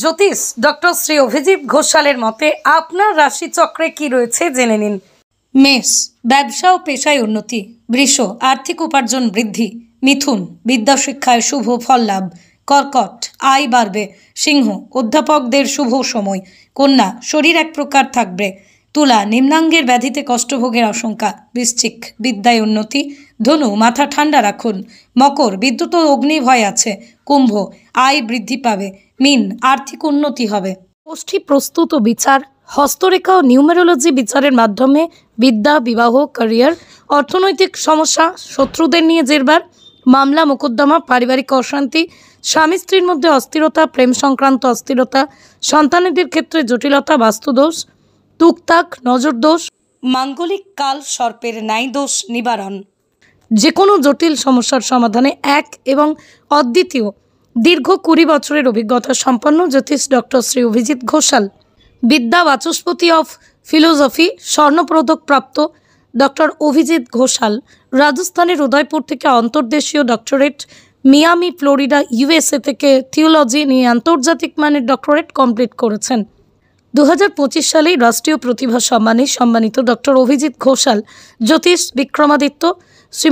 জ্যোতিষ doctor Shri Abhijit ঘোষালের মতে আপনার রাশিচক্রে কি রয়েছে জেনে নিন। মেষ, ব্যবসা ও পেশায় উন্নতি। বৃষ, আর্থিক উপার্জন বৃদ্ধি। মিথুন, বিদ্যা শিক্ষায় শুভ ফল লাভ। কর্কট, আয় বাড়বে। সিংহ, অধ্যাপকদের শুভ সময়। কন্যা, শরীর এক প্রকার থাকবে। তুলা, নিম্নাঙ্গের ব্যাধিতে কষ্টভোগের আশঙ্কা। বৃশ্চিক, বিদ্যায় উন্নতি। ধনু, মাথা ঠান্ডা রাখুন। মকর, বিদ্যুৎ ও অগ্নি ভয় আছে। কুম্ভ, আয় বৃদ্ধি পাবে। মীন, আর্থিক উন্নতি হবে। গোষ্ঠী প্রস্তুত ও বিচার, হস্তরেখা ও নিউমেরোলজি বিচারের মাধ্যমে বিদ্যা, বিবাহ, ক্যারিয়ার, অর্থনৈতিক সমস্যা, শত্রুদের নিয়ে জেরবার, মামলা মোকদ্দমা, পারিবারিক অশান্তি, স্বামী স্ত্রীর মধ্যে অস্থিরতা, প্রেম সংক্রান্ত অস্থিরতা, সন্তানেদের ক্ষেত্রে জটিলতা, বাস্তুদোষ, টুকটাক নজরদোষ, মাঙ্গলিক কাল সর্পের ন্যায় দোষ নিবারণ। যে কোনো জটিল সমস্যার সমাধানে এক এবং অদ্বিতীয় দীর্ঘ 20 বছরের অভিজ্ঞতা সম্পন্ন জ্যোতিষ ডক্টর শ্রী অভিজিৎ ঘোষাল। বিদ্যা বাচস্পতি অফ ফিলোসফি, স্বর্ণপদক প্রাপ্ত ডক্টর অভিজিৎ ঘোষাল রাজস্থানের উদয়পুর থেকে অন্তর্দেশীয় ডক্টরেট, মিয়ামি ফ্লোরিডা USA থেকে থিওলজি নিয়ে আন্তর্জাতিক মানের ডক্টরেট কমপ্লিট করেছেন। 2025 সালেই রাষ্ট্রীয় প্রতিভা সম্মানে সম্মানিত ডক্টর অভিজিৎ ঘোষাল জ্যোতিষ বিক্রমাদিত্য শ্রী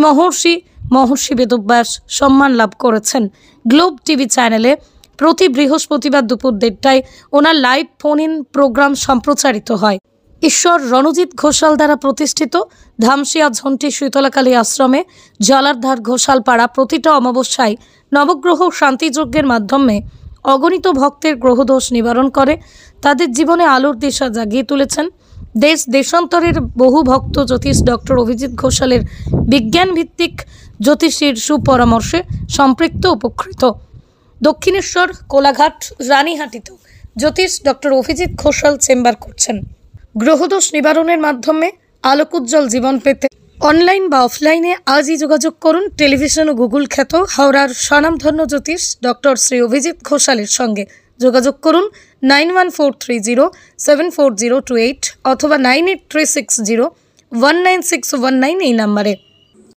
মহর্ষি বেদব্যাস সম্মান লাভ করেছেন। গ্লোব টিভি চ্যানেলে প্রতি বৃহস্পতিবার দুপুর 1:30টায় ওনার লাইভ ফোন ইন প্রোগ্রাম সম্প্রচারিত হয়। ঈশ্বর রণজিৎ ঘোষাল দ্বারা প্রতিষ্ঠিত ধামসিয়া ঝন্টি শীতলাকালী আশ্রমে জলারধার ঘোষালপাড়া প্রতিটা অমাবস্যায় নবগ্রহ শান্তিযজ্ঞের মাধ্যমে অগণিত ভক্তের গ্রহদোষ নিবারণ করে তাদের জীবনে আলোর দিশা জাগিয়ে তুলেছেন। দেশ দেশান্তরের বহু ভক্ত জ্যোতিষ ডক্টর অভিজিৎ ঘোষালের বিজ্ঞানভিত্তিক জ্যোতিষীর সুপরামর্শে সম্পৃক্ত উপকৃত। দক্ষিণেশ্বর, কোলাঘাট, রানীহাটিতেও জ্যোতিষ ডক্টর অভিজিৎ ঘোষাল চেম্বার করছেন। গ্রহদোষ নিবারণের মাধ্যমে আলোকোজ্জ্বল জীবন পেতে অনলাইন বা অফলাইনে আজই যোগাযোগ করুন টেলিভিশন ও গুগল খ্যাত হাওড়ার স্বনামধন্য জ্যোতিষ ডক্টর শ্রী অভিজিৎ ঘোষালের সঙ্গে। যোগাযোগ করুন 9143074028 অথবা 9836019619 এই নাম্বারে।